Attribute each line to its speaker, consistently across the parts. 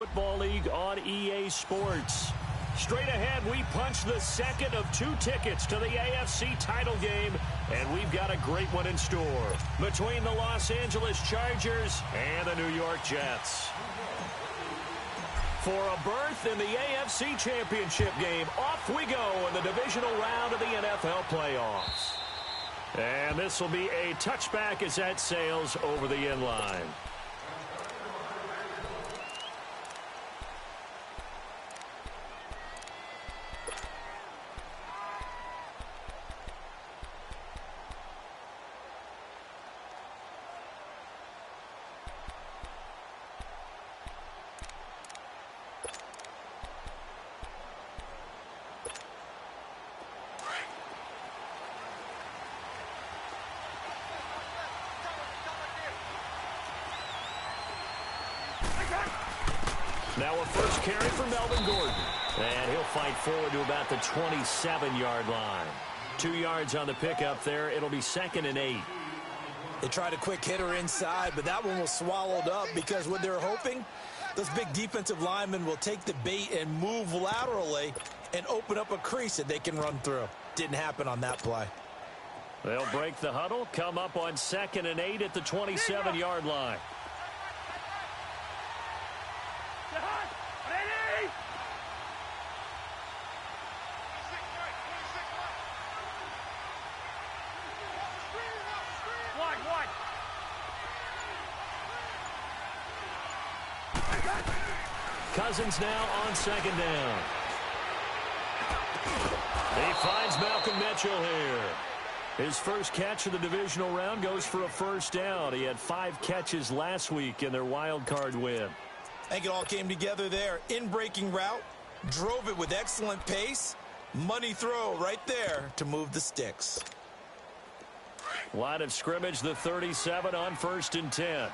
Speaker 1: Football League on EA Sports. Straight ahead, we punch the second of 2 tickets to the AFC title game, and we've got a great one in store between the Los Angeles Chargers and the New York Jets. For a berth in the AFC Championship game, off we go in the divisional round of the NFL playoffs. And this will be a touchback as that sails over the end line. Now a first carry for Melvin Gordon. And he'll fight forward to about the 27-yard line. 2 yards on the pickup there. It'll be 2nd and 8.
Speaker 2: They tried a quick hitter inside, but that one was swallowed up because what they're hoping, those big defensive linemen will take the bait and move laterally and open up a crease that they can run through. Didn't happen on that play.
Speaker 1: They'll break the huddle, come up on 2nd and 8 at the 27-yard line. Cousins now on 2nd down. He finds Malcolm Mitchell here. His first catch of the divisional round goes for a first down. He had 5 catches last week in their wild card win.
Speaker 2: I think it all came together there. In-breaking route, drove it with excellent pace. Money throw right there to move the sticks.
Speaker 1: Line of scrimmage, the 37 on 1st and 10.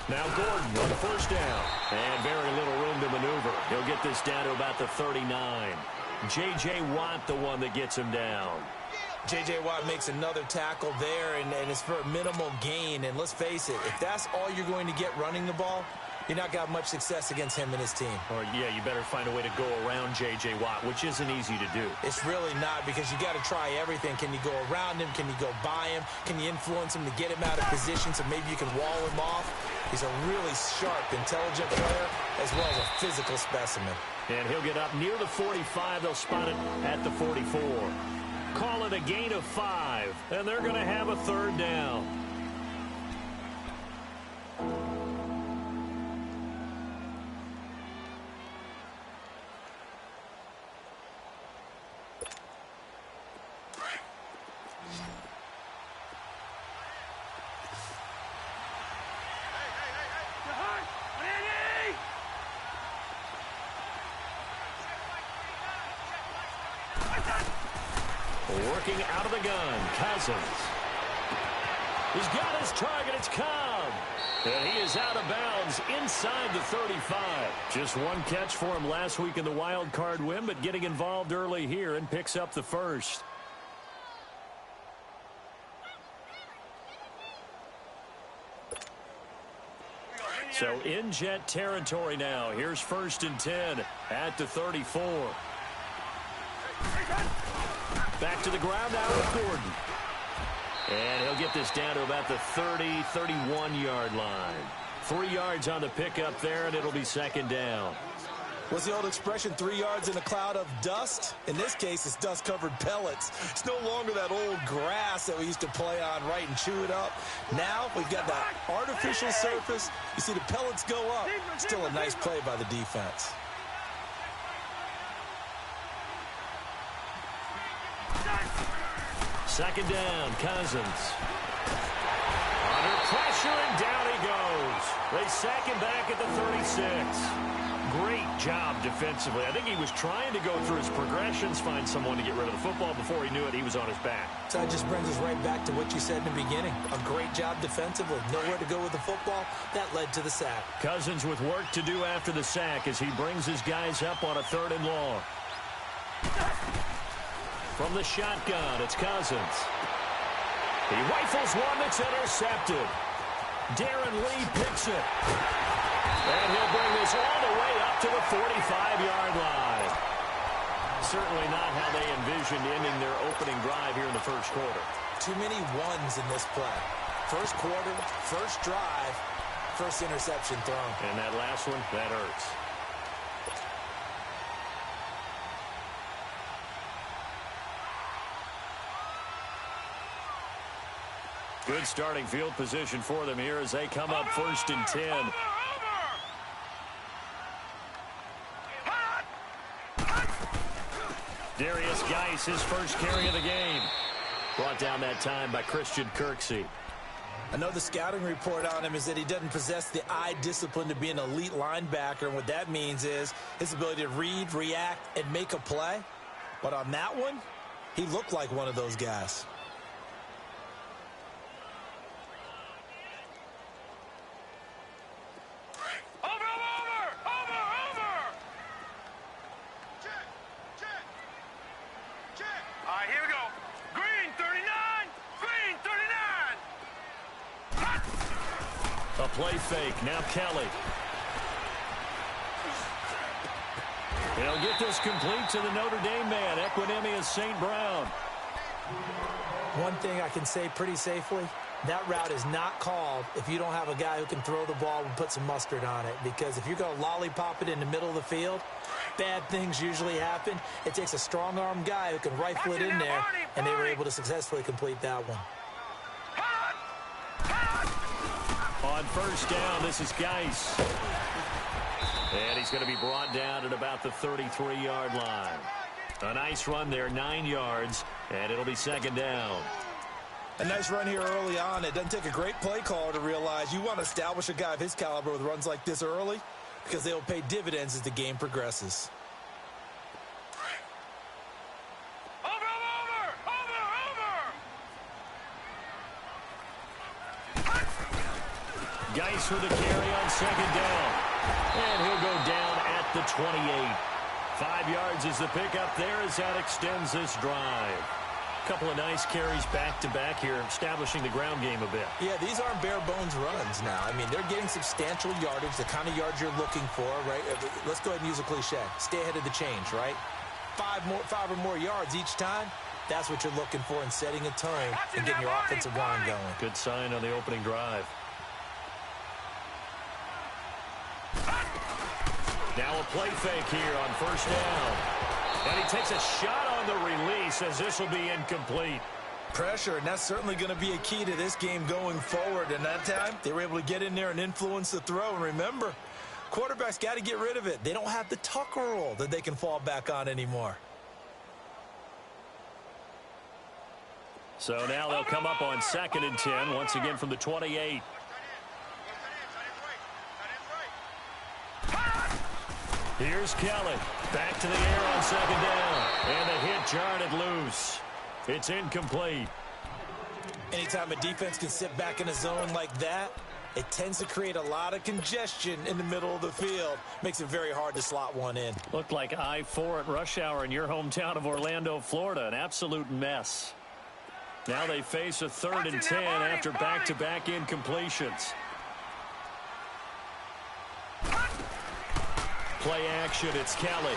Speaker 1: Now Gordon on the first down. And very little room to maneuver. He'll get this down to about the 39. J.J. Watt, the one that gets him down.
Speaker 2: J.J. Watt makes another tackle there, and it's for a minimal gain. And let's face it, if that's all you're going to get running the ball, you're not got much success against him and his team.
Speaker 1: Or, yeah, you better find a way to go around J.J. Watt, which isn't easy to do.
Speaker 2: It's really not, because you got to try everything. Can you go around him? Can you go by him? Can you influence him to get him out of position so maybe you can wall him off? He's a really sharp, intelligent player, as well as a physical specimen.
Speaker 1: And he'll get up near the 45. They'll spot it at the 44. Call it a gain of 5, and they're going to have a 3rd down. Working out of the gun, Cousins. He's got his target, it's Cobb. And he is out of bounds inside the 35. Just 1 catch for him last week in the wild card win, but getting involved early here and picks up the first. So in Jet territory now. Here's 1st and 10 at the 34. Back to the ground now with Gordon. And he'll get this down to about the 30, 31-yard line. 3 yards on the pickup there, and it'll be 2nd down.
Speaker 2: What's the old expression, 3 yards in a cloud of dust? In this case, it's dust-covered pellets. It's no longer that old grass that we used to play on, right, and chew it up. Now we've got that artificial surface. You see the pellets go up. Still a nice play by the defense.
Speaker 1: Second down, Cousins. Under pressure, and down he goes. They sack him back at the 36. Great job defensively. I think he was trying to go through his progressions, find someone to get rid of the football. Before he knew it, he was on his back.
Speaker 2: So that just brings us right back to what you said in the beginning. A great job defensively. Nowhere to go with the football. That led to the sack.
Speaker 1: Cousins with work to do after the sack as he brings his guys up on a 3rd and long. From the shotgun, it's Cousins. He rifles one that's intercepted. Darren Lee picks it. And he'll bring this all the way up to the 45-yard line. Certainly not how they envisioned ending their opening drive here in the first quarter.
Speaker 2: Too many ones in this play. First quarter, first drive, first interception thrown.
Speaker 1: And that last one, that hurts. Good starting field position for them here as they come up 1st and 10. Darius Geis, his first carry of the game. Brought down that time by Christian Kirksey.
Speaker 2: I know the scouting report on him is that he doesn't possess the eye discipline to be an elite linebacker. And what that means is his ability to read, react, and make a play. But on that one, he looked like one of those guys.
Speaker 1: Play fake. Now Kelly. He'll get this complete to the Notre Dame man, Equinemius St. Brown.
Speaker 2: One thing I can say pretty safely, that route is not called if you don't have a guy who can throw the ball and put some mustard on it. Because if you're going to lollipop it in the middle of the field, bad things usually happen. It takes a strong-arm guy who can rifle it in there, and they were able to successfully complete that one.
Speaker 1: On first down, this is Geis. And he's going to be brought down at about the 33-yard line. A nice run there, 9 yards, and it'll be 2nd down.
Speaker 2: A nice run here early on. It doesn't take a great play caller to realize you want to establish a guy of his caliber with runs like this early because they will pay dividends as the game progresses.
Speaker 1: Geis with a carry on 2nd down. And he'll go down at the 28. 5 yards is the pickup there as that extends this drive. A couple of nice carries back-to-back here, establishing the ground game a bit.
Speaker 2: Yeah, these aren't bare-bones runs now. I mean, they're getting substantial yardage, the kind of yards you're looking for, right? Let's go ahead and use a cliche. Stay ahead of the change, right? 5 or more yards each time. That's what you're looking for in setting a tone and getting your offensive line going.
Speaker 1: Good sign on the opening drive. Now a play fake here on first down. And he takes a shot on the release as this will be incomplete.
Speaker 2: Pressure, and that's certainly going to be a key to this game going forward. And that time, they were able to get in there and influence the throw. And remember, quarterbacks got to get rid of it. They don't have the Tucker rule that they can fall back on anymore.
Speaker 1: So now they'll come up on 2nd and 10, once again from the 28. Here's Kelly. Back to the air on 2nd down. And the hit jarred it loose. It's incomplete.
Speaker 2: Anytime a defense can sit back in a zone like that, it tends to create a lot of congestion in the middle of the field. Makes it very hard to slot one in.
Speaker 1: Looked like I-4 at rush hour in your hometown of Orlando, Florida. An absolute mess. Now they face a 3rd and 10 after back-to-back incompletions. Play action, it's Kelly.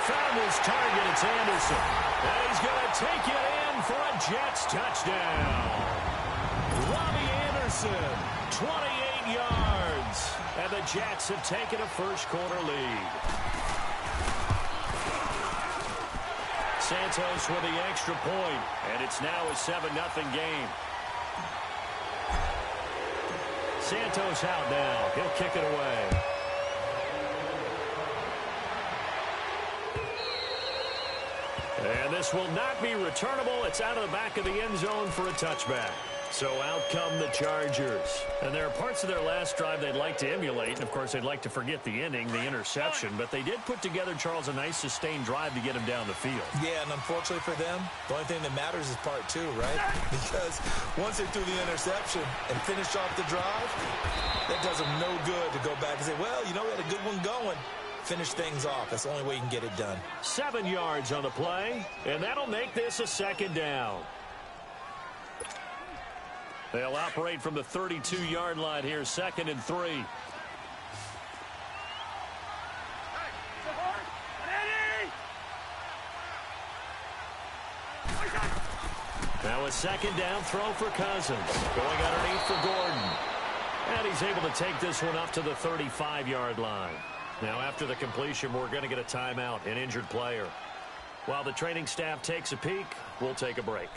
Speaker 1: Found his target, it's Anderson. And he's going to take it in for a Jets touchdown. Robbie Anderson, 28 yards. And the Jets have taken a first-quarter lead. Santos with the extra point, and it's now a 7-0 game. Santos out now. He'll kick it away. And this will not be returnable. It's out of the back of the end zone for a touchback. So out come the Chargers. And there are parts of their last drive they'd like to emulate. And, of course, they'd like to forget the ending, the interception. But they did put together, Charles, a nice sustained drive to get him down the field.
Speaker 2: Yeah, and unfortunately for them, the only thing that matters is part 2, right? Because once they threw the interception and finished off the drive, that does them no good to go back and say, well, you know, we had a good one going. finish things off. That's the only way you can get it done.
Speaker 1: 7 yards on the play, and that'll make this a second down. They'll operate from the 32-yard line here, 2nd and 3. Now a second down throw for Cousins. Going underneath for Gordon. And he's able to take this one up to the 35-yard line. Now after the completion, we're going to get a timeout, an injured player. While the training staff takes a peek, we'll take a break.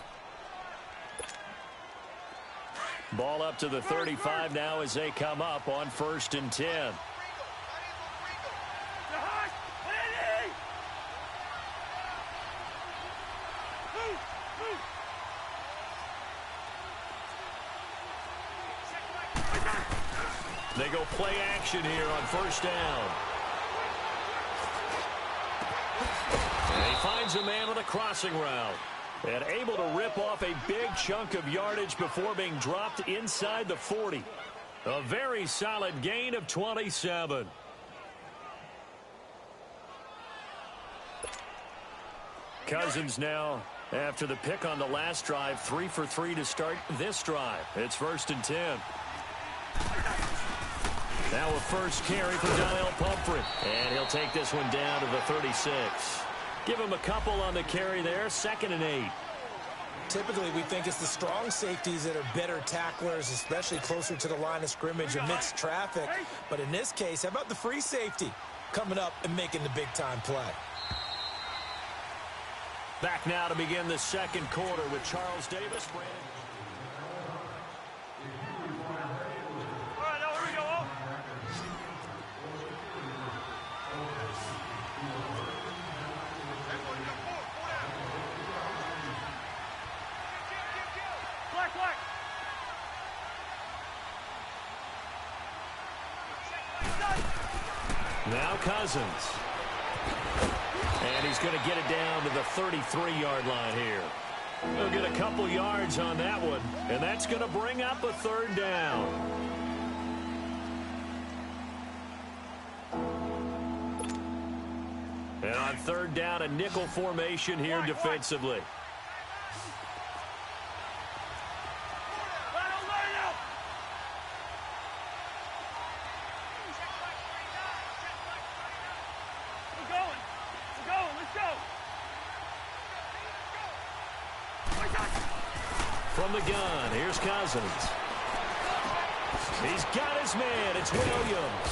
Speaker 1: Ball up to the 35 now as they come up on 1st and 10. They go play action here on 1st down. And he finds a man on a crossing route. And able to rip off a big chunk of yardage before being dropped inside the 40. A very solid gain of 27. Cousins now, after the pick on the last drive, 3 for 3 to start this drive. It's 1st and 10. Now a first carry for Donnell Pumphrey. And he'll take this one down to the 36. Give him a couple on the carry there, 2nd and 8.
Speaker 2: Typically, we think it's the strong safeties that are better tacklers, especially closer to the line of scrimmage amidst traffic. But in this case, how about the free safety coming up and making the big-time play?
Speaker 1: Back now to begin the second quarter with Charles Davis. Now Cousins. And he's going to get it down to the 33-yard line here. He'll get a couple yards on that one, and that's going to bring up a 3rd down. And on 3rd down, a nickel formation here defensively. From the gun, here's Cousins. He's got his man. It's Williams.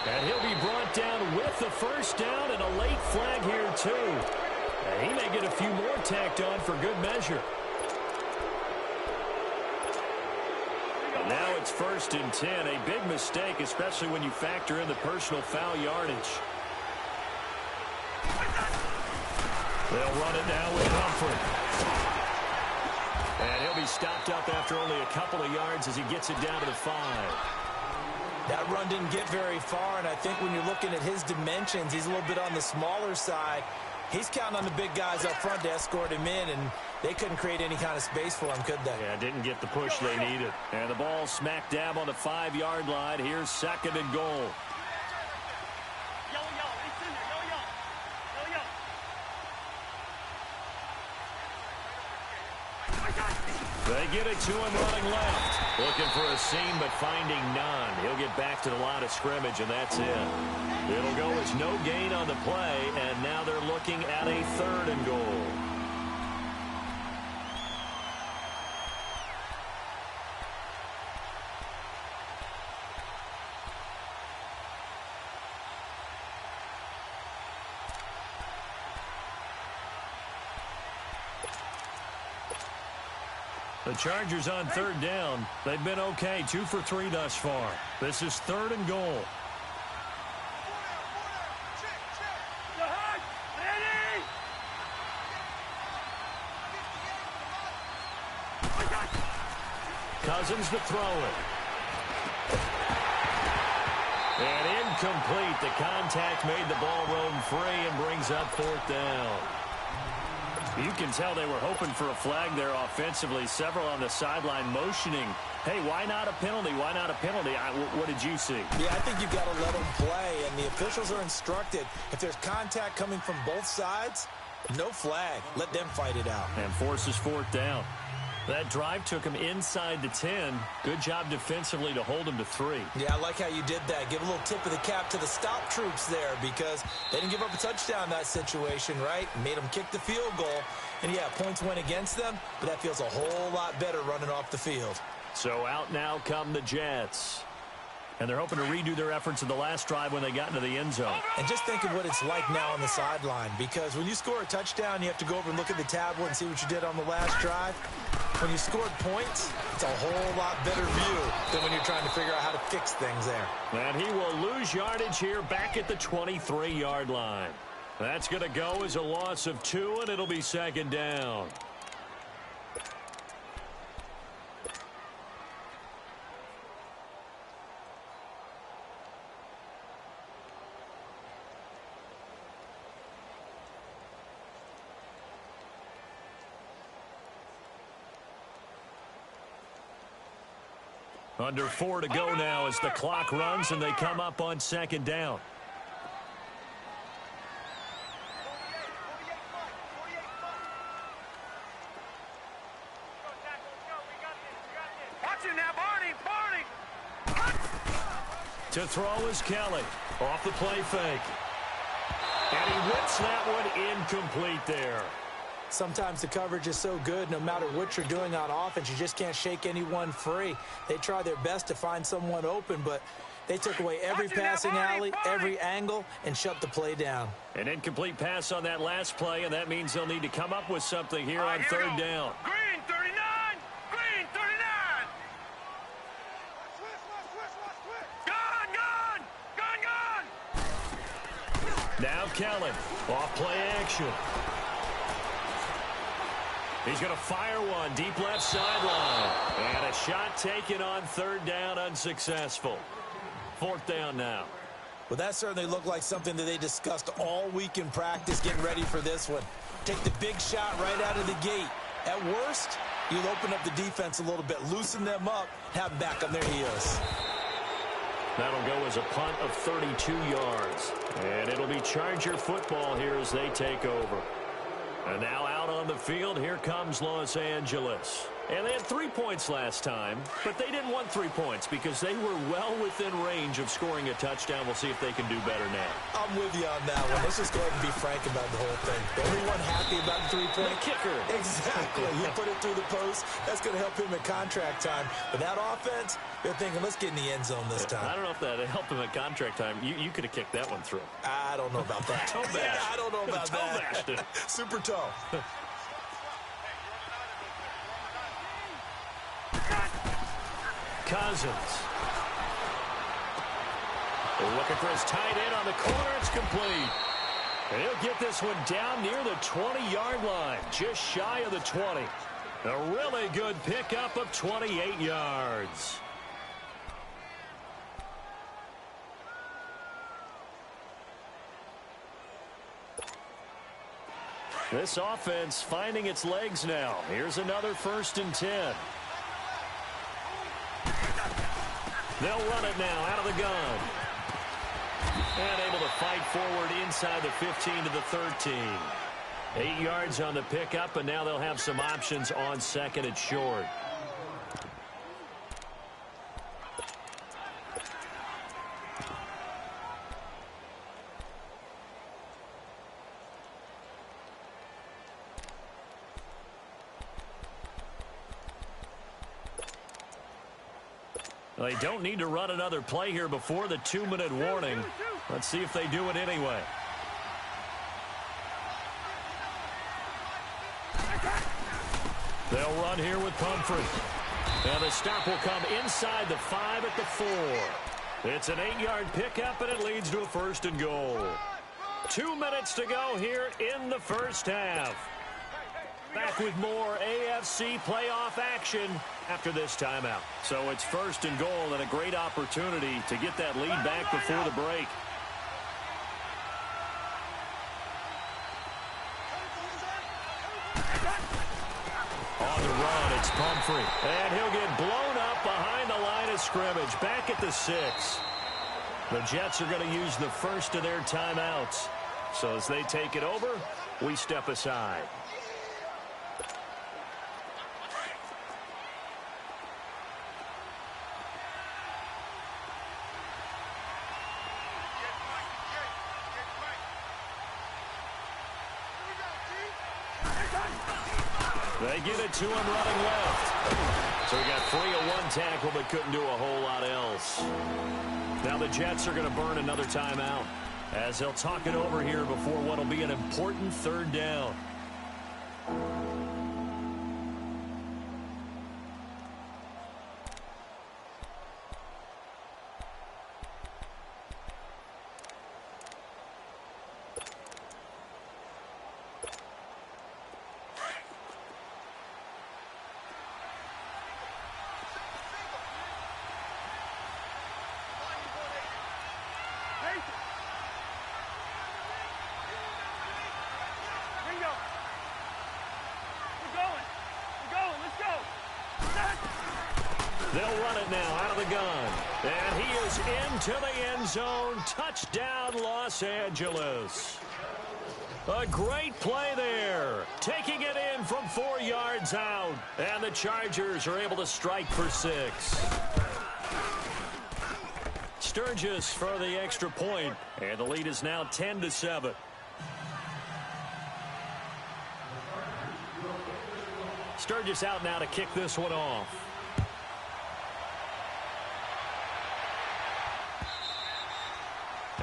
Speaker 1: And he'll be brought down with the 1st down and a late flag here, too. And he may get a few more tacked on for good measure. But now it's 1st and 10. A big mistake, especially when you factor in the personal foul yardage. They'll run it now with Humphrey. And he'll be stopped up after only a couple of yards as he gets it down to the 5.
Speaker 2: That run didn't get very far, and I think when you're looking at his dimensions, he's a little bit on the smaller side. He's counting on the big guys up front to escort him in, and they couldn't create any kind of space for him, could they?
Speaker 1: Yeah, didn't get the push they needed. And the ball smack dab on the 5-yard line. Here's 2nd and goal. They get it to him running left. Looking for a seam, but finding none. He'll get back to the line of scrimmage, and that's it. It'll go as no gain on the play, and now they're looking at a 3rd and goal. The Chargers on 3rd down. They've been okay, 2 for 3 thus far. This is 3rd and goal. Cousins to throw it. And incomplete. The contact made the ball roam free and brings up 4th down. You can tell they were hoping for a flag there offensively. Several on the sideline motioning, hey, why not a penalty? Why not a penalty? What did you see?
Speaker 2: Yeah, I think you've got to let them play, and the officials are instructed. If there's contact coming from both sides, no flag. Let them fight it out.
Speaker 1: And forces fourth down. That drive took him inside the 10. Good job defensively to hold him to 3.
Speaker 2: Yeah, I like how you did that. Give a little tip of the cap to the stop troops there because they didn't give up a touchdown in that situation, right? Made them kick the field goal. And, yeah, points went against them, but that feels a whole lot better running off the field.
Speaker 1: So out now come the Jets. And they're hoping to redo their efforts in the last drive when they got into the end zone.
Speaker 2: And just think of what it's like now on the sideline, because when you score a touchdown, you have to go over and look at the tablet and see what you did on the last drive. When you scored points, it's a whole lot better view than when you're trying to figure out how to fix things there.
Speaker 1: And he will lose yardage here back at the 23-yard line. That's going to go as a loss of 2, and it'll be second down. Under 4 to go now as the clock runs and they come up on second down.
Speaker 3: Watch it now, Barney!
Speaker 1: To throw is Kelly. Off the play fake. And he whips that one incomplete there.
Speaker 2: Sometimes the coverage is so good, no matter what you're doing on offense, you just can't shake anyone free. They try their best to find someone open, but they took away every passing alley, every angle, and shut the play down.
Speaker 1: An incomplete pass on that last play, and that means they'll need to come up with something here on third down.
Speaker 3: Green 39! Green 39! Gone!
Speaker 1: Now Kelly, off play action. He's going to fire one deep left sideline. And a shot taken on third down, unsuccessful. Fourth down now.
Speaker 2: Well, that certainly looked like something that they discussed all week in practice getting ready for this one. Take the big shot right out of the gate. At worst, you'll open up the defense a little bit, loosen them up, have them back on their heels.
Speaker 1: That'll go as a punt of 32 yards. And it'll be Charger football here as they take over. And now out on the field, here comes Los Angeles. And they had 3 points last time, but they didn't want 3 points because they were well within range of scoring a touchdown. We'll see if they can do better now.
Speaker 2: I'm with you on that one. Let's just go ahead and be frank about the whole thing. Everyone happy about the 3-point?
Speaker 1: The kicker.
Speaker 2: Exactly. You put it through the post, that's going to help him at contract time. But that offense, they're thinking, let's get in the end zone this time.
Speaker 1: I don't know if that helped him at contract time. You could have kicked that one through.
Speaker 2: I don't know about that.
Speaker 1: Toe bash.
Speaker 2: Yeah, I don't know about that. Super toe.
Speaker 1: Cousins. They're looking for his tight end on the corner. It's complete. And he'll get this one down near the 20-yard line, just shy of the 20. A really good pickup of 28 yards. This offense finding its legs now. Here's another 1st and 10. They'll run it now out of the gun. And able to fight forward inside the 15 to the 13. 8 yards on the pickup, and now they'll have some options on second and short. They don't need to run another play here before the 2-minute warning. Let's see if they do it anyway. They'll run here with Pumphrey. And the stop will come inside the 5 at the 4. It's an 8-yard pickup, and it leads to a 1st and goal. 2 minutes to go here in the first half. Back with more AFC playoff action after this timeout. So it's 1st and goal and a great opportunity to get that lead back before the break. It's Pumphrey. And he'll get blown up behind the line of scrimmage. Back at the 6. The Jets are going to use the first of their timeouts. So as they take it over, we step aside. They get it to him running left. So he got free of one tackle but couldn't do a whole lot else. Now the Jets are going to burn another timeout as they'll talk it over here before what will be an important third down. They'll run it now out of the gun. And he is into the end zone. Touchdown, Los Angeles. A great play there. Taking it in from 4 yards out. And the Chargers are able to strike for 6. Sturgis for the extra point. And the lead is now 10-7. Sturgis out now to kick this one off.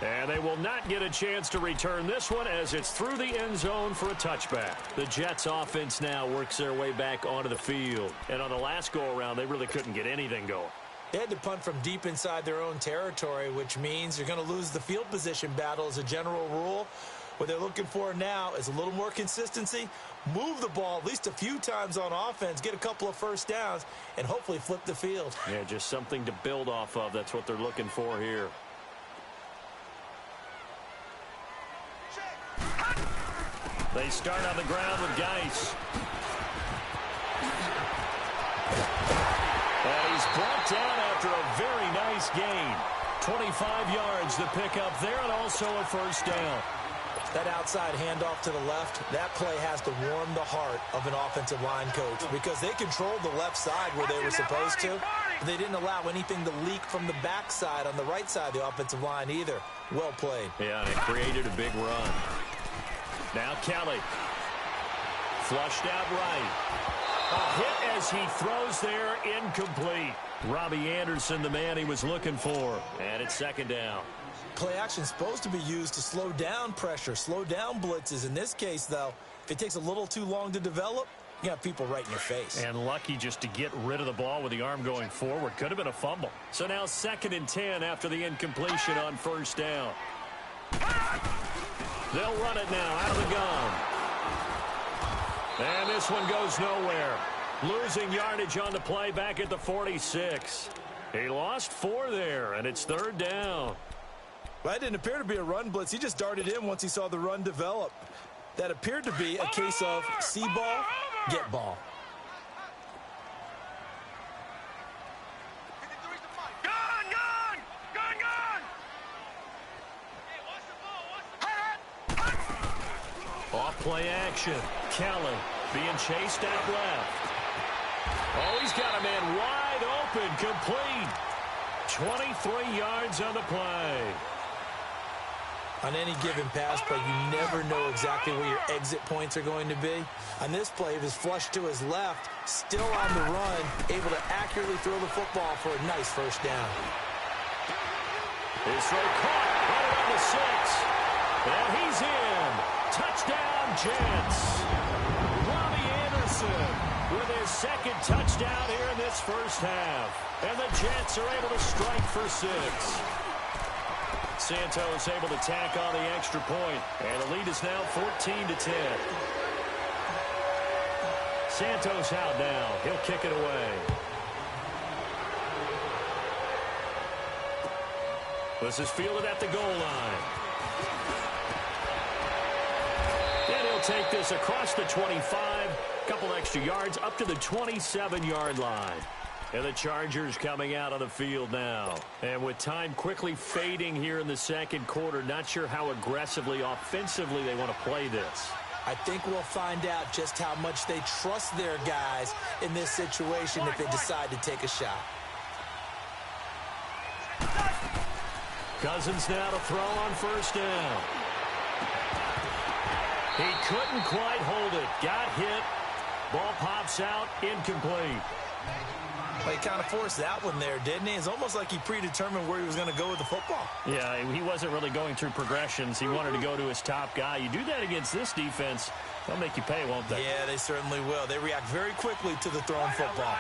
Speaker 1: And they will not get a chance to return this one as it's through the end zone for a touchback. The Jets offense now works their way back onto the field. And on the last go-around, they really couldn't get anything going.
Speaker 2: They had to punt from deep inside their own territory, which means you're going to lose the field position battle as a general rule. What they're looking for now is a little more consistency, move the ball at least a few times on offense, get a couple of first downs, and hopefully flip the field.
Speaker 1: Yeah, just something to build off of. That's what they're looking for here. They start on the ground with Geis. And he's brought down after a very nice gain. 25 yards to pick up there and also a first down.
Speaker 2: That outside handoff to the left, that play has to warm the heart of an offensive line coach because they controlled the left side where they were supposed to. But they didn't allow anything to leak from the backside on the right side of the offensive line either. Well played.
Speaker 1: Yeah, and it created a big run. Now Kelly. Flushed out right. A hit as he throws there, incomplete. Robbie Anderson, the man he was looking for. And it's second down.
Speaker 2: Play action supposed to be used to slow down pressure, slow down blitzes. In this case, though, if it takes a little too long to develop, you got people right in your face.
Speaker 1: And lucky just to get rid of the ball with the arm going forward. Could have been a fumble. So now 2nd and 10 after the incompletion on first down. They'll run it now out of the gun. And this one goes nowhere. Losing yardage on the play back at the 46. He lost 4 there, and it's third down.
Speaker 2: Well, that didn't appear to be a run blitz. He just darted in once he saw the run develop. That appeared to be a case of see ball, get ball.
Speaker 3: Gun, gun! Gun, gun!
Speaker 1: Off play action. Kelly being chased out left. Oh, he's got a man wide open, complete. 23 yards on the play.
Speaker 2: On any given pass play, you never know exactly where your exit points are going to be. On this play, he was flushed to his left, still on the run, able to accurately throw the football for a nice first down.
Speaker 1: His throw caught right around the 6. And he's in. Touchdown, Jets. Robbie Anderson with his 2nd touchdown here in this first half. And the Jets are able to strike for 6. Santos able to tack on the extra point, and the lead is now 14-10. Santos out now. He'll kick it away. This is fielded at the goal line. And he'll take this across the 25 Couple extra yards up to the 27-yard line. And the Chargers coming out on the field now. And with time quickly fading here in the second quarter, not sure how aggressively, offensively they want to play this.
Speaker 2: I think we'll find out just how much they trust their guys in this situation if they decide to take a shot.
Speaker 1: Cousins now to throw on first down. He couldn't quite hold it. Got hit. Ball pops out. Incomplete.
Speaker 2: Well, he kind of forced that one there, didn't he? It's almost like he predetermined where he was going to go with the football.
Speaker 1: Yeah, he wasn't really going through progressions. He wanted to go to his top guy. You do that against this defense, they'll make you pay, won't they?
Speaker 2: Yeah, they certainly will. They react very quickly to the thrown football.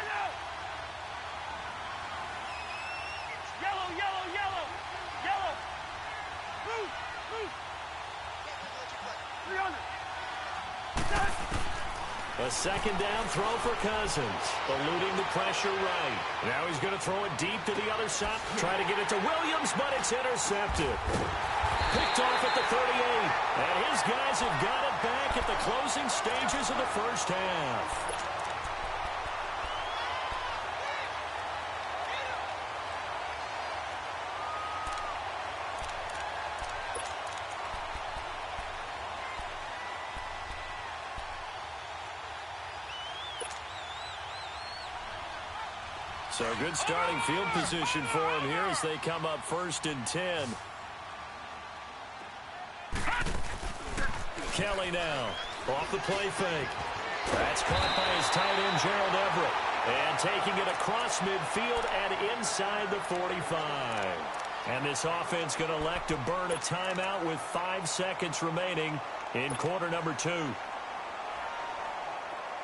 Speaker 3: Yellow, yellow, yellow. Yellow. Move, move. 300.
Speaker 1: A second down throw for Cousins. Eluding the pressure right. Now he's going to throw it deep to the other side. Try to get it to Williams, but it's intercepted. Picked off at the 38. And his guys have got it back at the closing stages of the first half. So good starting field position for him here as they come up 1st and 10. Kelly now off the play fake. That's caught by his tight end, Gerald Everett. And taking it across midfield and inside the 45. And this offense going to elect to burn a timeout with 5 seconds remaining in quarter number 2.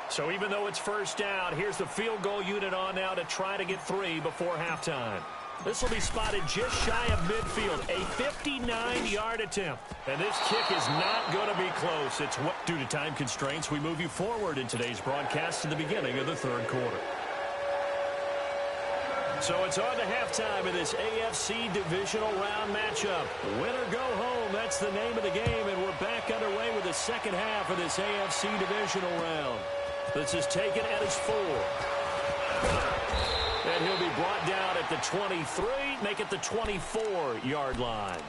Speaker 1: So even though it's first down, here's the field goal unit on now to try to get 3 before halftime. This will be spotted just shy of midfield, a 59-yard attempt. And this kick is not going to be close. It's what, due to time constraints, we move you forward in today's broadcast to the beginning of the third quarter. So it's on to halftime of this AFC Divisional Round matchup. Win or go home, that's the name of the game, and we're back underway with the second half of this AFC Divisional Round. This is taken at his 4. And he'll be brought down at the 23, make it the 24-yard line.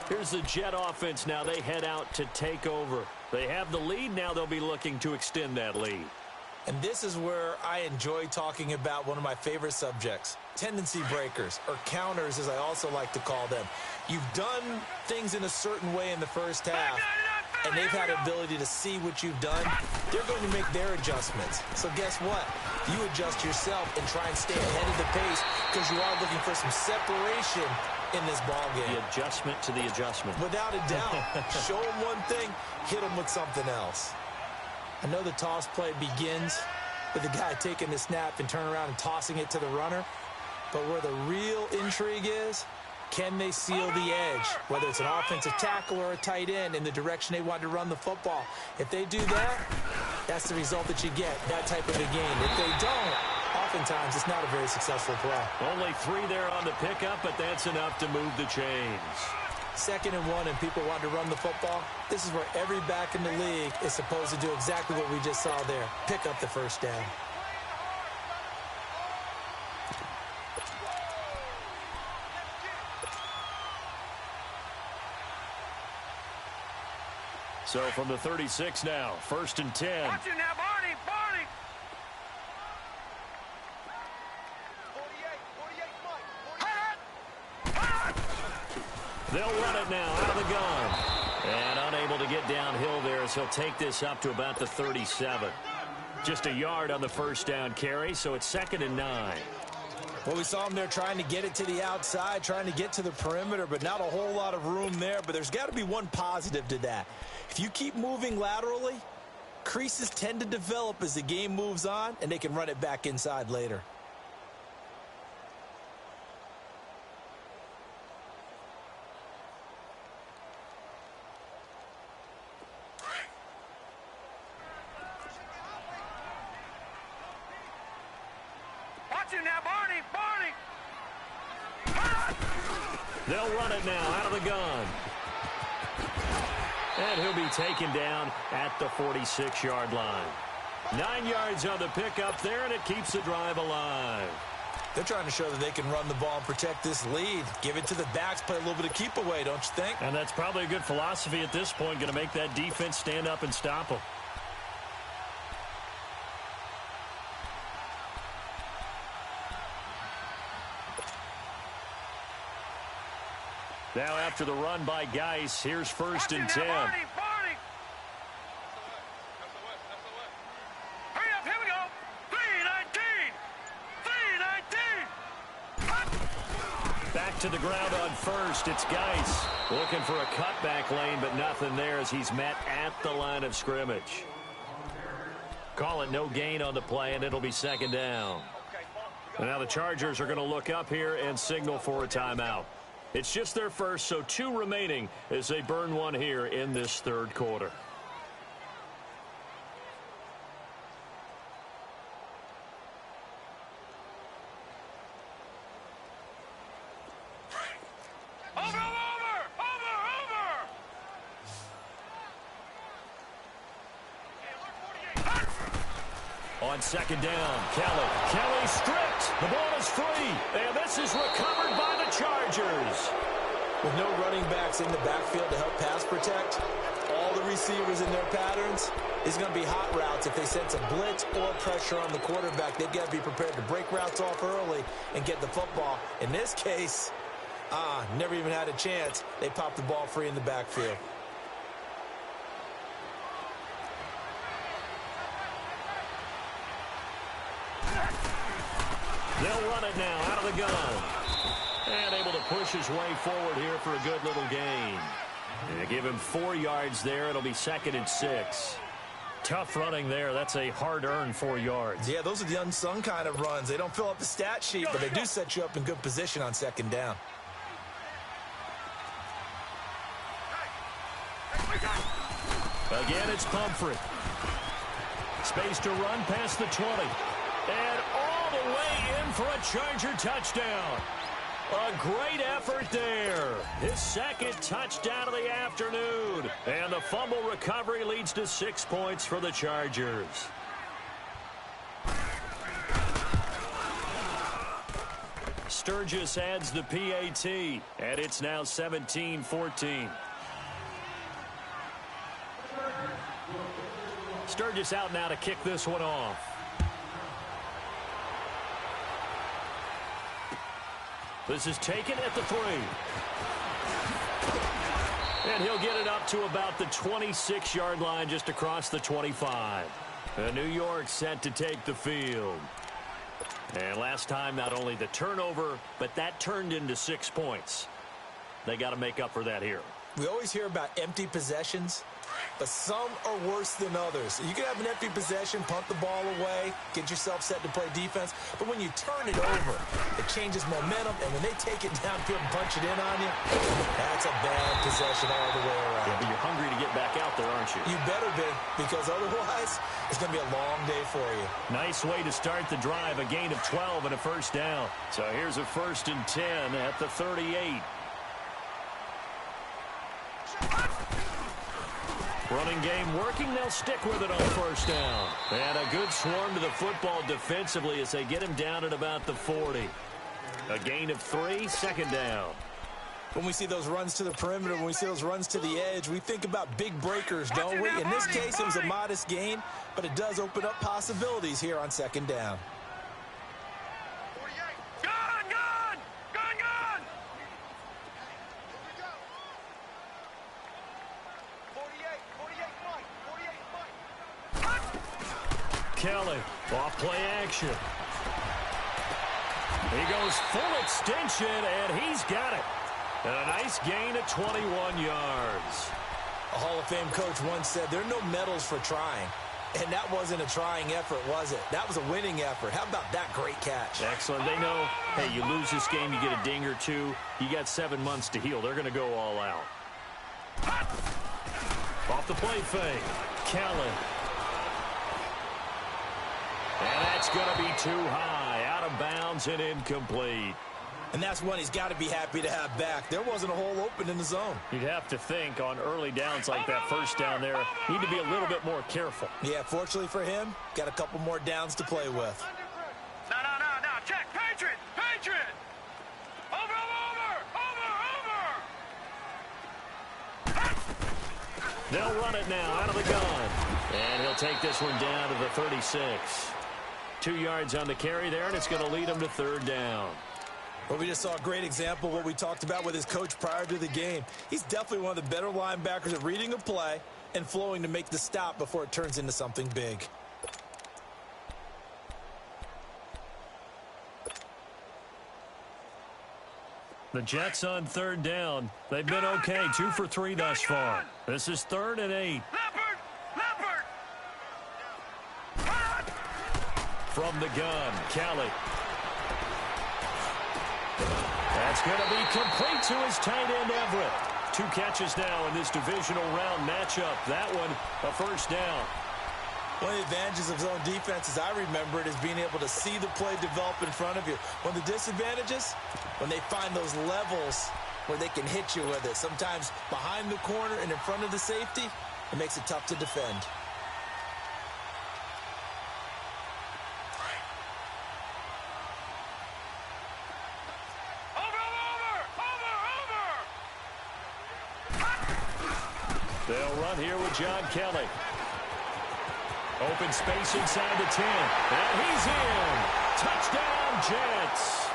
Speaker 1: Here's the Jet offense now. They head out to take over. They have the lead. Now they'll be looking to extend that lead.
Speaker 2: And this is where I enjoy talking about one of my favorite subjects, tendency breakers, or counters as I also like to call them. You've done things in a certain way in the first half, and they've had an ability to see what you've done. They're going to make their adjustments. So guess what? You adjust yourself and try and stay ahead of the pace because you are looking for some separation in this ball game.
Speaker 1: The adjustment to the adjustment.
Speaker 2: Without a doubt. Show them one thing, hit them with something else. I know the toss play begins with the guy taking the snap and turning around and tossing it to the runner. But where the real intrigue is, can they seal the edge, whether it's an offensive tackle or a tight end, in the direction they want to run the football? If they do that, that's the result that you get, that type of a game. If they don't, oftentimes it's not a very successful play.
Speaker 1: Only 3 there on the pickup, but that's enough to move the chains.
Speaker 2: 2nd and 1, and people want to run the football. This is where every back in the league is supposed to do exactly what we just saw there, pick up the first down.
Speaker 1: So from the 36 now, 1st and 10.
Speaker 3: Watch it now, Barney, Barney. 48,
Speaker 1: They'll run it now out of the gun. And unable to get downhill there as he'll take this up to about the 37. Just a yard on the first down carry, so it's 2nd and 9.
Speaker 2: Well, we saw him there trying to get it to the outside, trying to get to the perimeter, but not a whole lot of room there. But there's got to be one positive to that. If you keep moving laterally, creases tend to develop as the game moves on, and they can run it back inside later.
Speaker 3: Watch it now, Barney, Barney.
Speaker 1: They'll run it now out of the gun. And he'll be taken down at the 46-yard line. 9 yards on the pickup there, and it keeps the drive alive.
Speaker 2: They're trying to show that they can run the ball and protect this lead. Give it to the backs, play a little bit of keep away, don't you think?
Speaker 1: And that's probably a good philosophy at this point, going to make that defense stand up and stop them. Now after the run by Geis, here's 1st and 10.
Speaker 3: Hurry up, here we go. 3-19. 3-19.
Speaker 1: Back to the ground on 1st. It's Geis looking for a cutback lane, but nothing there as he's met at the line of scrimmage. Call it no gain on the play, and it'll be 2nd down. And now the Chargers are going to look up here and signal for a timeout. It's just their first, so 2 remaining as they burn one here in this 3rd quarter.
Speaker 3: Over.
Speaker 1: On 2nd down, Kelly stripped. The ball is free, and this is recovered by the Chargers.
Speaker 2: With no running backs in the backfield to help pass protect, all the receivers in their patterns, it's going to be hot routes. If they sense a blitz or pressure on the quarterback, they've got to be prepared to break routes off early and get the football. In this case, never even had a chance. They popped the ball free in the backfield.
Speaker 1: They'll run it now out of the gun. And able to push his way forward here for a good little gain. And they give him 4 yards there. It'll be 2nd and 6. Tough running there. That's a hard-earned 4 yards.
Speaker 2: Yeah, those are the unsung kind of runs. They don't fill up the stat sheet, but they do set you up in good position on 2nd down.
Speaker 1: Again, it's Pumphrey. Space to run past the 20. And all the way in for a Charger touchdown. A great effort there. His 2nd touchdown of the afternoon. And the fumble recovery leads to 6 points for the Chargers. Sturgis adds the PAT, and it's now 17-14. Sturgis out now to kick this one off. This is taken at the 3. And he'll get it up to about the 26-yard line just across the 25. And New York set to take the field. And last time, not only the turnover, but that turned into 6 points. They got to make up for that here.
Speaker 2: We always hear about empty possessions, but some are worse than others. You can have an empty possession, punt the ball away, get yourself set to play defense, but when you turn it over, it changes momentum, and when they take it downfield and punch it in on you, that's a bad possession all the way around.
Speaker 1: Yeah, but you're hungry to get back out there, aren't you?
Speaker 2: You better be, because otherwise, it's going to be a long day for you.
Speaker 1: Nice way to start the drive, a gain of 12 and a 1st down. So here's a 1st and 10 at the 38. Running game working. They'll stick with it on 1st down. And a good swarm to the football defensively as they get him down at about the 40. A gain of 3, 2nd down.
Speaker 2: When we see those runs to the perimeter, when we see those runs to the edge, we think about big breakers, don't we? In this case, it was a modest gain, but it does open up possibilities here on 2nd down.
Speaker 1: Kelly, off play action. He goes full extension, and he's got it. And a nice gain of 21 yards.
Speaker 2: A Hall of Fame coach once said, there are no medals for trying. And that wasn't a trying effort, was it? That was a winning effort. How about that great catch?
Speaker 1: Excellent. They know, hey, you lose this game, you get a ding or 2. You got 7 months to heal. They're going to go all out. Off the play fake. Kelly. And that's going to be too high. Out of bounds and incomplete.
Speaker 2: And that's one he's got to be happy to have back. There wasn't a hole open in the zone.
Speaker 1: You'd have to think on early downs like that first down there, need to be a little bit more careful.
Speaker 2: Yeah, fortunately for him, got a couple more downs to play with.
Speaker 3: No. Check. Patriot. Over.
Speaker 1: They'll run it now out of the gun. And he'll take this one down to the 36. 2 yards on the carry there, and it's going to lead him to third down.
Speaker 2: Well, we just saw a great example of what we talked about with his coach prior to the game. He's definitely one of the better linebackers at reading a play and flowing to make the stop before it turns into something big.
Speaker 1: The Jets on third down. They've been okay, 2 for 3 thus far. This is 3rd and 8.
Speaker 3: Leopard.
Speaker 1: From the gun, Kelly. That's going to be complete to his tight end, Everett. 2 catches now in this divisional round matchup. That one, a first down.
Speaker 2: One of the advantages of zone defense, as I remember it, is being able to see the play develop in front of you. One of the disadvantages, when they find those levels where they can hit you with it. Sometimes behind the corner and in front of the safety, it makes it tough to defend.
Speaker 1: They'll run here with John Kelly. Open space inside the 10. And he's in. Touchdown, Jets.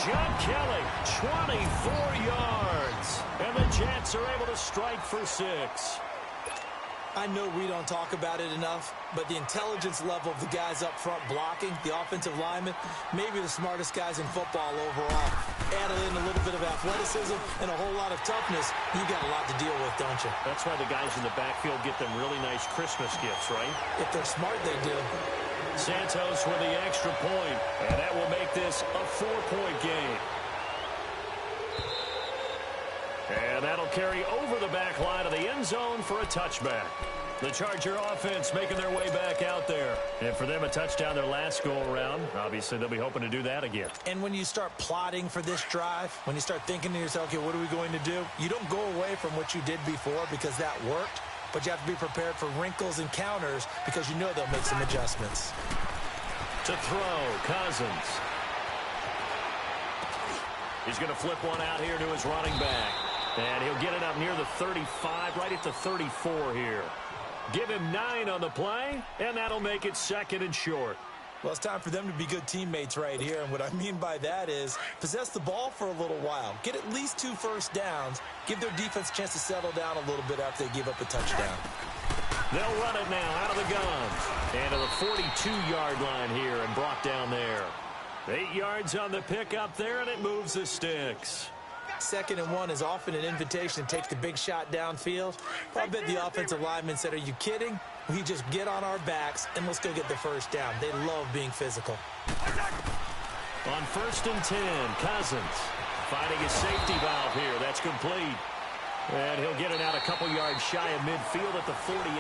Speaker 1: John Kelly, 24 yards. And the Jets are able to strike for 6.
Speaker 2: I know we don't talk about it enough, but the intelligence level of the guys up front blocking, the offensive linemen, maybe the smartest guys in football overall. Add in a little bit of athleticism and a whole lot of toughness, you got a lot to deal with, don't you?
Speaker 1: That's why the guys in the backfield get them really nice Christmas gifts, right?
Speaker 2: If they're smart, they do.
Speaker 1: Santos with the extra point, and that will make this a 4-point game. And that'll carry over the back line of the end zone for a touchback. The Charger offense making their way back out there. And for them, a touchdown their last go-around. Obviously, they'll be hoping to do that again.
Speaker 2: And when you start plotting for this drive, when you start thinking to yourself, okay, what are we going to do? You don't go away from what you did before because that worked, but you have to be prepared for wrinkles and counters because you know they'll make some adjustments.
Speaker 1: To throw, Cousins. He's going to flip one out here to his running back. And he'll get it up near the 35, right at the 34 here. Give him 9 on the play, and that'll make it 2nd and short.
Speaker 2: Well, it's time for them to be good teammates right here. And what I mean by that is possess the ball for a little while. Get at least 2 first downs. Give their defense a chance to settle down a little bit after they give up a touchdown.
Speaker 1: They'll run it now out of the gun. And to the 42-yard line here and brought down there. 8 yards on the pickup there, and it moves the sticks.
Speaker 2: 2nd and 1 is often an invitation to take the big shot downfield. I bet the offensive lineman said, are you kidding? We just get on our backs and let's go get the first down. They love being physical.
Speaker 1: On 1st and 10, Cousins finding his safety valve here. That's complete. And he'll get it out a couple yards shy of midfield at the 48.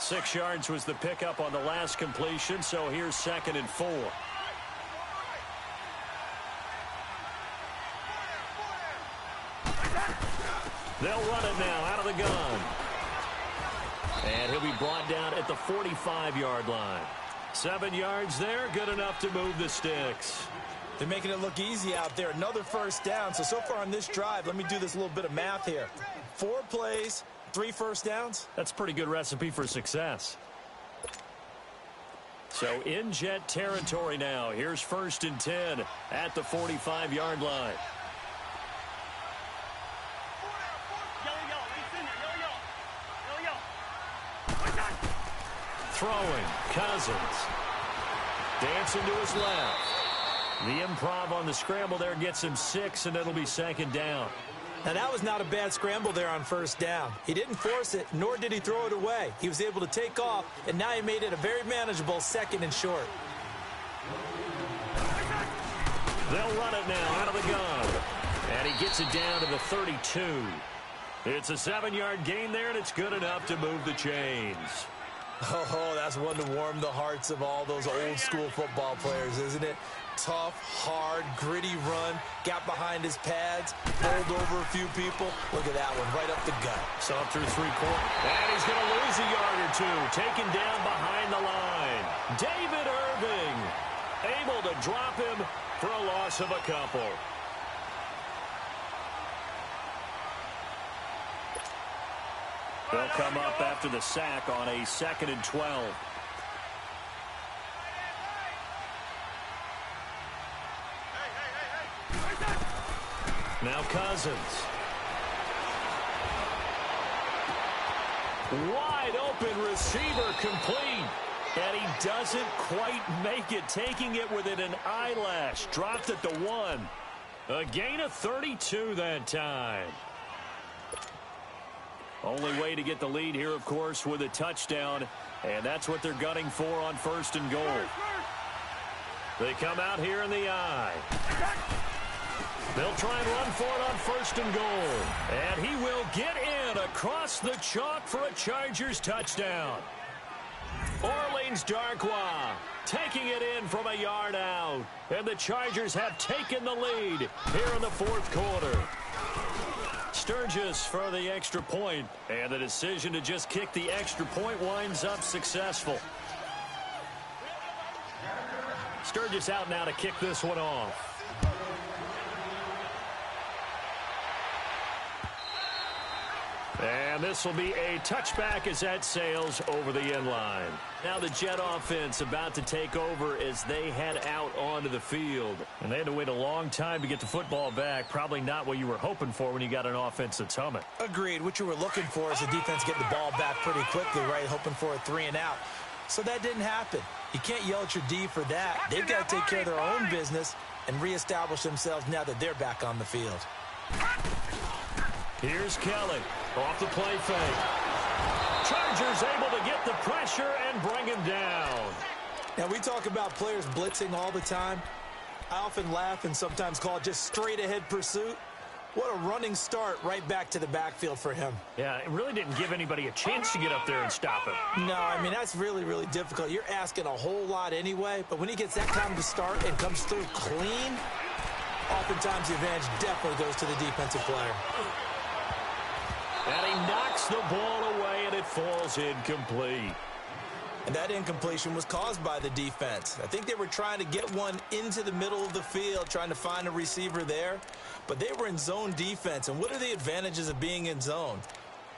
Speaker 1: Six yards was the pickup on the last completion, so here's 2nd and 4. They'll run it now out of the gun. And he'll be brought down at the 45-yard line. 7 yards there, good enough to move the sticks.
Speaker 2: They're making it look easy out there. Another first down. So far on this drive, let me do this little bit of math here. 4 plays, 3 first downs.
Speaker 1: That's a pretty good recipe for success. So in Jet territory now. Here's 1st and 10 at the 45-yard line. Throwing, Cousins. Dancing to his left. The improv on the scramble there gets him 6, and it'll be 2nd down.
Speaker 2: Now, that was not a bad scramble there on 1st down. He didn't force it, nor did he throw it away. He was able to take off, and now he made it a very manageable 2nd and short.
Speaker 1: They'll run it now out of the gun. And he gets it down to the 32. It's a 7-yard gain there, and it's good enough to move the chains.
Speaker 2: Oh, that's one to warm the hearts of all those old-school football players, isn't it? Tough, hard, gritty run, got behind his pads, bowled over a few people. Look at that one, right up the gut.
Speaker 1: So up through 3/4. And he's going to lose a yard or two, taken down behind the line. David Irving able to drop him for a loss of a couple. They'll come up after the sack on a 2nd and 12. Now Cousins. Wide open receiver complete. And he doesn't quite make it, taking it within an eyelash. Dropped at the 1. A gain of 32 that time. Only way to get the lead here, of course, with a touchdown. And that's what they're gunning for on 1st and goal. They come out here in the eye. They'll try and run for it on 1st and goal. And he will get in across the chalk for a Chargers touchdown. Orleans Darkwa taking it in from a yard out. And the Chargers have taken the lead here in the 4th quarter. Sturgis for the extra point. And the decision to just kick the extra point winds up successful. Sturgis out now to kick this one off. And this will be a touchback as that sails over the end line. Now the Jet offense about to take over as they head out onto the field. And they had to wait a long time to get the football back. Probably not what you were hoping for when you got an offense that's humming.
Speaker 2: Agreed. What you were looking for is the defense getting the ball back pretty quickly, right? Hoping for a 3 and out. So that didn't happen. You can't yell at your D for that. They've got to take care of their own business and reestablish themselves now that they're back on the field.
Speaker 1: Here's Kelly off the play fake. Chargers able to get the pressure and bring him down.
Speaker 2: Now, we talk about players blitzing all the time. I often laugh and sometimes call it just straight-ahead pursuit. What a running start right back to the backfield for him.
Speaker 1: Yeah, it really didn't give anybody a chance to get up there and stop him.
Speaker 2: No, I mean, that's really, really difficult. You're asking a whole lot anyway, but when he gets that time to start and comes through clean, oftentimes the advantage definitely goes to the defensive player.
Speaker 1: And he knocks the ball away, and it falls incomplete.
Speaker 2: And that incompletion was caused by the defense. I think they were trying to get one into the middle of the field, trying to find a receiver there. But they were in zone defense. And what are the advantages of being in zone?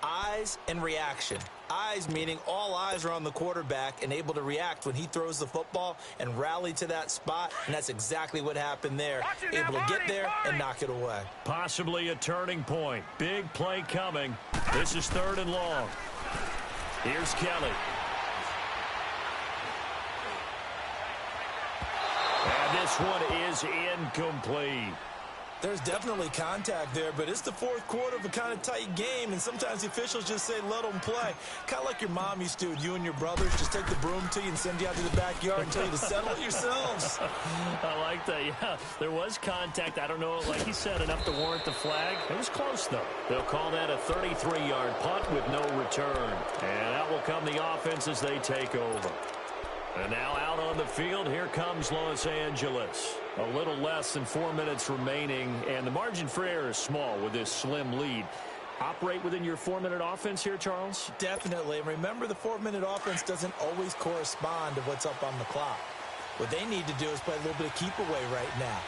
Speaker 2: Eyes and reaction. Eyes meaning all eyes are on the quarterback and able to react when he throws the football and rally to that spot. And that's exactly what happened there. Able to get there and knock it away.
Speaker 1: Possibly a turning point. Big play coming. This is 3rd and long. Here's Kelly. And this one is incomplete.
Speaker 2: There's definitely contact there, but it's the 4th quarter of a kind of tight game, and sometimes the officials just say, let them play. Kind of like your mom used to, you and your brothers just take the broom to you and send you out to the backyard and tell you to settle it yourselves.
Speaker 1: I like that, yeah. There was contact. I don't know, like you said, enough to warrant the flag. It was close, though. They'll call that a 33-yard punt with no return. And out will come the offense as they take over. And now out on the field, here comes Los Angeles. A little less than 4 minutes remaining, and the margin for error is small with this slim lead. Operate within your 4-minute offense here, Charles?
Speaker 2: Definitely. Remember, the 4-minute offense doesn't always correspond to what's up on the clock. What they need to do is play a little bit of keep away right now.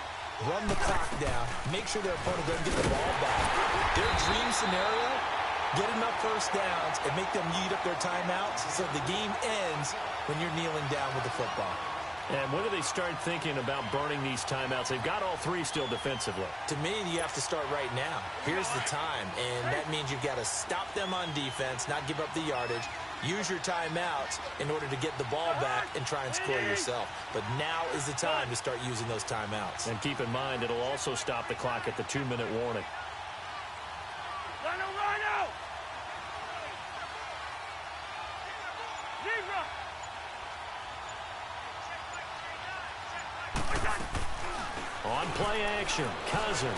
Speaker 2: Run the clock down. Make sure their opponent doesn't get the ball back. Their dream scenario, get enough first downs and make them eat up their timeouts so the game ends when you're kneeling down with the football.
Speaker 1: And when do they start thinking about burning these timeouts? They've got all 3 still defensively.
Speaker 2: To me, you have to start right now. Here's the time, and that means you've got to stop them on defense, not give up the yardage, use your timeouts in order to get the ball back and try and score yourself. But now is the time to start using those timeouts.
Speaker 1: And keep in mind, it'll also stop the clock at the 2-minute warning. On play action, Cousins.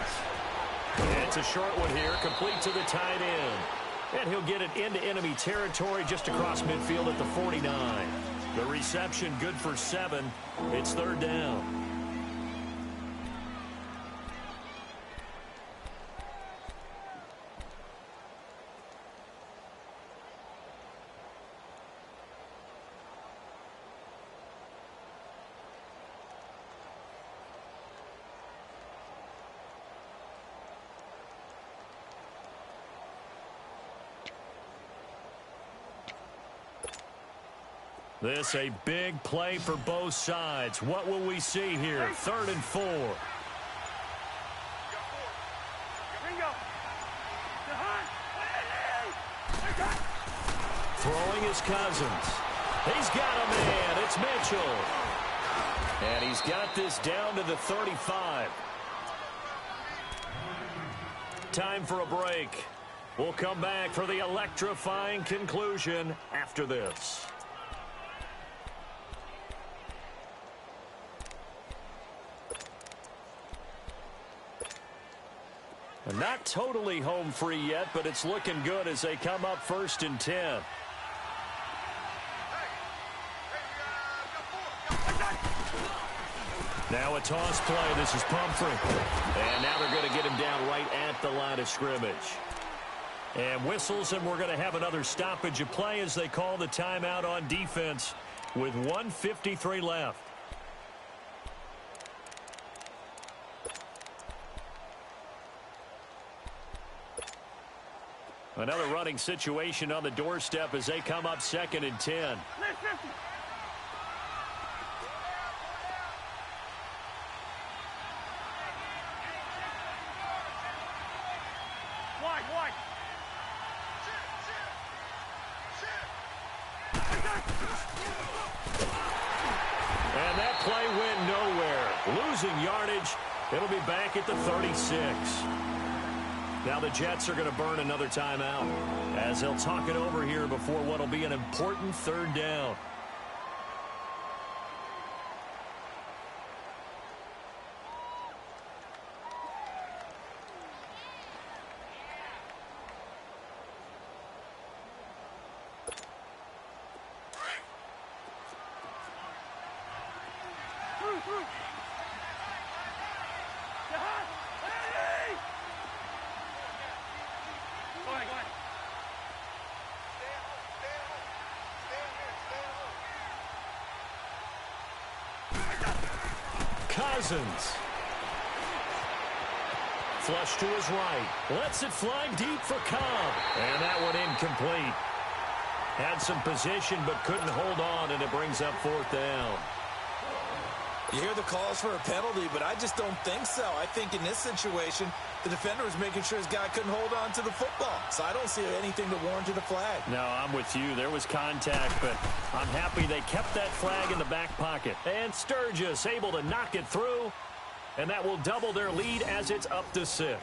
Speaker 1: It's a short one here, complete to the tight end. And he'll get it into enemy territory just across midfield at the 49. The reception good for 7. It's third down. This a big play for both sides. What will we see here? 3rd and 4. Throwing his Cousins. He's got a man. It's Mitchell. And he's got this down to the 35. Time for a break. We'll come back for the electrifying conclusion after this. Not totally home free yet, but it's looking good as they come up 1st and 10. Now a toss play. This is Pumphrey. And now they're going to get him down right at the line of scrimmage. And whistles, and we're going to have another stoppage of play as they call the timeout on defense with 1:53 left. Another running situation on the doorstep as they come up 2nd and 10. And that play went nowhere. Losing yardage. It'll be back at the 36. Now the Jets are going to burn another timeout as they'll talk it over here before what will be an important 3rd down. Cousins. Flush to his right. Lets it fly deep for Cobb. And that one incomplete. Had some position but couldn't hold on, and it brings up 4th down.
Speaker 2: You hear the calls for a penalty, but I just don't think so. I think in this situation, the defender was making sure his guy couldn't hold on to the football. So I don't see anything to warrant a flag.
Speaker 1: No, I'm with you. There was contact, but I'm happy they kept that flag in the back pocket. And Sturgis able to knock it through, and that will double their lead as it's up to 6.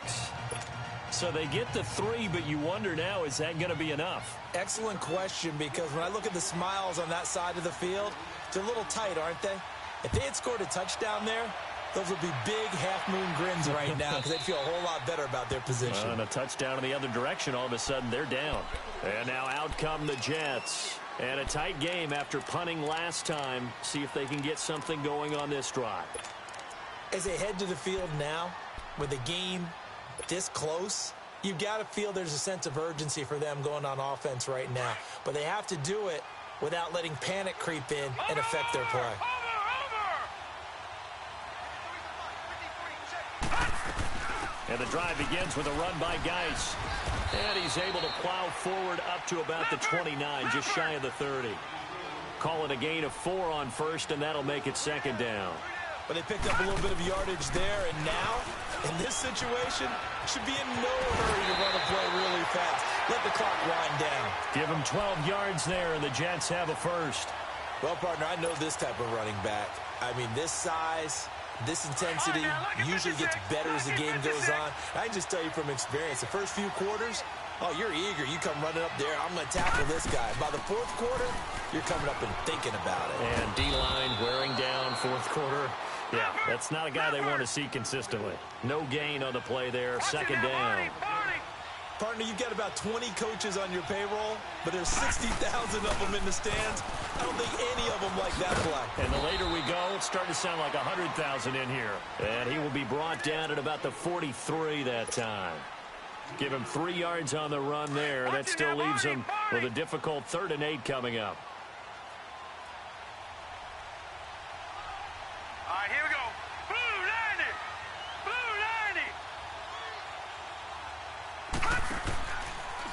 Speaker 1: So they get the 3, but you wonder now, is that going to be enough?
Speaker 2: Excellent question, because when I look at the smiles on that side of the field, they're a little tight, aren't they? If they had scored a touchdown there, those would be big half-moon grins right now because they'd feel a whole lot better about their position.
Speaker 1: And a touchdown in the other direction, all of a sudden they're down. And now out come the Jets. And a tight game after punting last time. See if they can get something going on this drive.
Speaker 2: As they head to the field now, with the game this close, you've got to feel there's a sense of urgency for them going on offense right now. But they have to do it without letting panic creep in and affect their play.
Speaker 1: And the drive begins with a run by Geis. And he's able to plow forward up to about the 29, just shy of the 30. Call it a gain of 4 on 1st, and that'll make it 2nd down.
Speaker 2: But they picked up a little bit of yardage there, and now, in this situation, should be in no hurry to run a play really fast. Let the clock wind down.
Speaker 1: Give them 12 yards there, and the Jets have a 1st.
Speaker 2: Well, partner, I know this type of running back. I mean, this size, this intensity usually gets better as the game goes on. I can just tell you from experience, the first few quarters, oh, you're eager. You come running up there, I'm going to tackle this guy. By the 4th quarter, you're coming up and thinking about it.
Speaker 1: And D-line wearing down 4th quarter. Yeah, that's not a guy they want to see consistently. No gain on the play there. Second down.
Speaker 2: Partner, you've got about 20 coaches on your payroll, but there's 60,000 of them in the stands. I don't think any of them like that play.
Speaker 1: And the later we go, it's starting to sound like 100,000 in here. And he will be brought down at about the 43 that time. Give him 3 yards on the run there. That still leaves him with a difficult 3rd and 8 coming up.
Speaker 3: All right, here we go. Blue 90. Blue 90.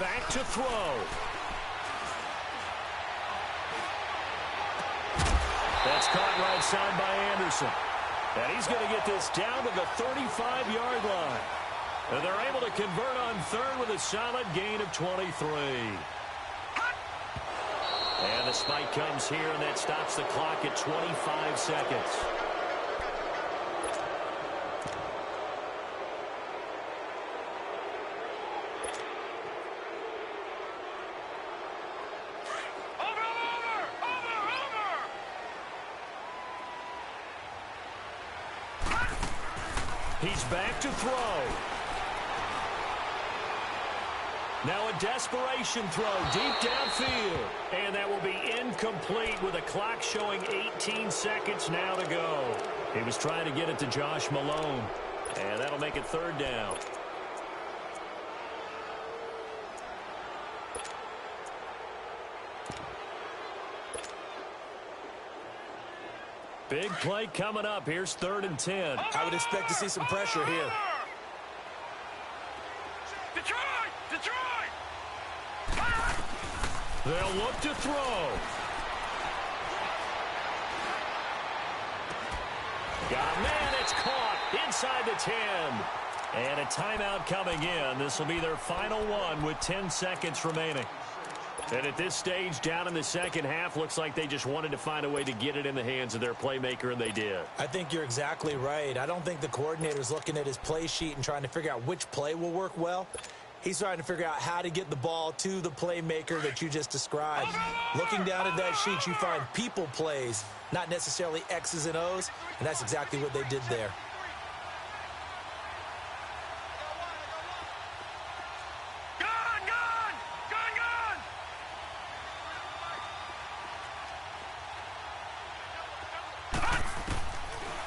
Speaker 1: Back to throw. That's caught right side by Anderson. And he's going to get this down to the 35-yard line. And they're able to convert on 3rd with a solid gain of 23. And the spike comes here, and that stops the clock at 25 seconds. He's back to throw. Now a desperation throw deep downfield. And that will be incomplete with a clock showing 18 seconds now to go. He was trying to get it to Josh Malone. And that'll make it 3rd down. Big play coming up. Here's 3rd and 10.
Speaker 2: I would expect to see some pressure here.
Speaker 3: Detroit!
Speaker 1: They'll look to throw. Got a man. It's caught inside the 10. And a timeout coming in. This will be their final one with 10 seconds remaining. And at this stage, down in the second half, looks like they just wanted to find a way to get it in the hands of their playmaker, and they did.
Speaker 2: I think you're exactly right. I don't think the coordinator's looking at his play sheet and trying to figure out which play will work well. He's trying to figure out how to get the ball to the playmaker that you just described. Looking down at that sheet, you find people plays, not necessarily X's and O's, and that's exactly what they did there.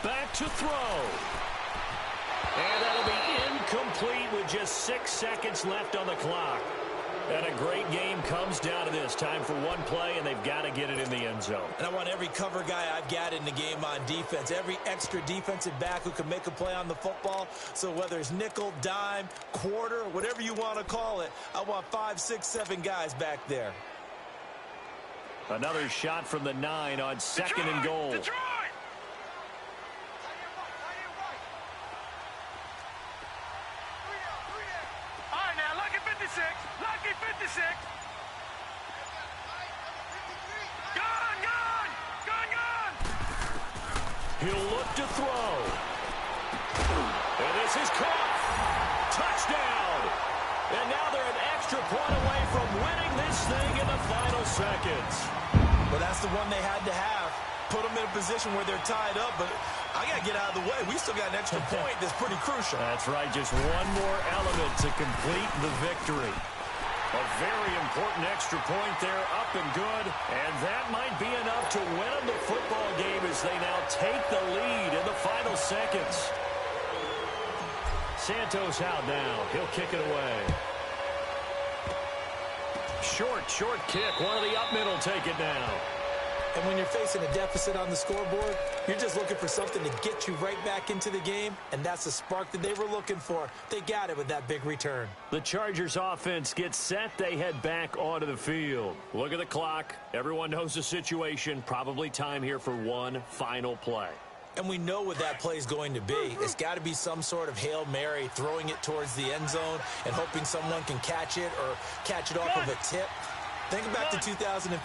Speaker 1: Back to throw. And that'll be incomplete with just 6 seconds left on the clock. And a great game comes down to this. Time for one play, and they've got to get it in the end zone.
Speaker 2: And I want every cover guy I've got in the game on defense, every extra defensive back who can make a play on the football. So whether it's nickel, dime, quarter, whatever you want to call it, I want 5, 6, 7 guys back there.
Speaker 1: Another shot from the 9 on 2nd and goal.
Speaker 3: Detroit! Lucky 56. Gone.
Speaker 1: He'll look to throw. And this is caught. Touchdown. And now they're an extra point away from winning this thing in the final seconds.
Speaker 2: Well, that's the one they had to have. Put them in a position where they're tied up, but I got to get out of the way. We still got an extra point that's pretty crucial.
Speaker 1: That's right. Just one more element to complete the victory. A very important extra point there, up and good. And that might be enough to win them the football game as they now take the lead in the final seconds. Santos out now. He'll kick it away. Short kick. One of the up middle take it down.
Speaker 2: And when you're facing a deficit on the scoreboard, you're just looking for something to get you right back into the game, and that's the spark that they were looking for. They got it with that big return.
Speaker 1: The Chargers offense gets set. They head back onto the field. Look at the clock. Everyone knows the situation. Probably time here for one final play.
Speaker 2: And we know what that play is going to be. It's got to be some sort of Hail Mary, throwing it towards the end zone and hoping someone can catch it or catch it off of a tip. Think back to 2015.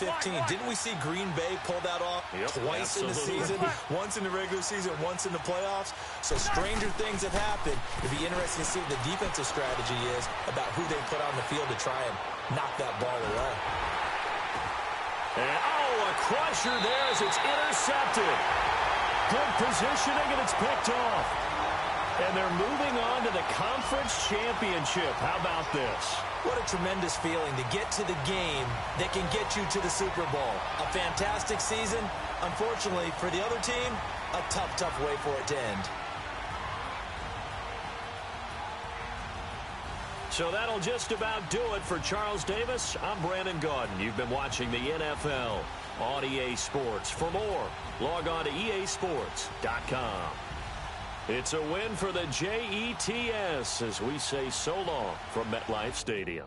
Speaker 2: Didn't we see Green Bay pull that off twice in the season? Once in the regular season, once in the playoffs. So stranger things have happened. It'd be interesting to see what the defensive strategy is about who they put on the field to try and knock that ball away.
Speaker 1: And, a crusher there as it's intercepted. Good positioning, and it's picked off. And they're moving on to the conference championship. How about this?
Speaker 2: What a tremendous feeling to get to the game that can get you to the Super Bowl. A fantastic season. Unfortunately, for the other team, a tough way for it to end.
Speaker 1: So that'll just about do it for Charles Davis. I'm Brandon Gaudin. You've been watching the NFL on EA Sports. For more, log on to easports.com. It's a win for the Jets as we say so long from MetLife Stadium.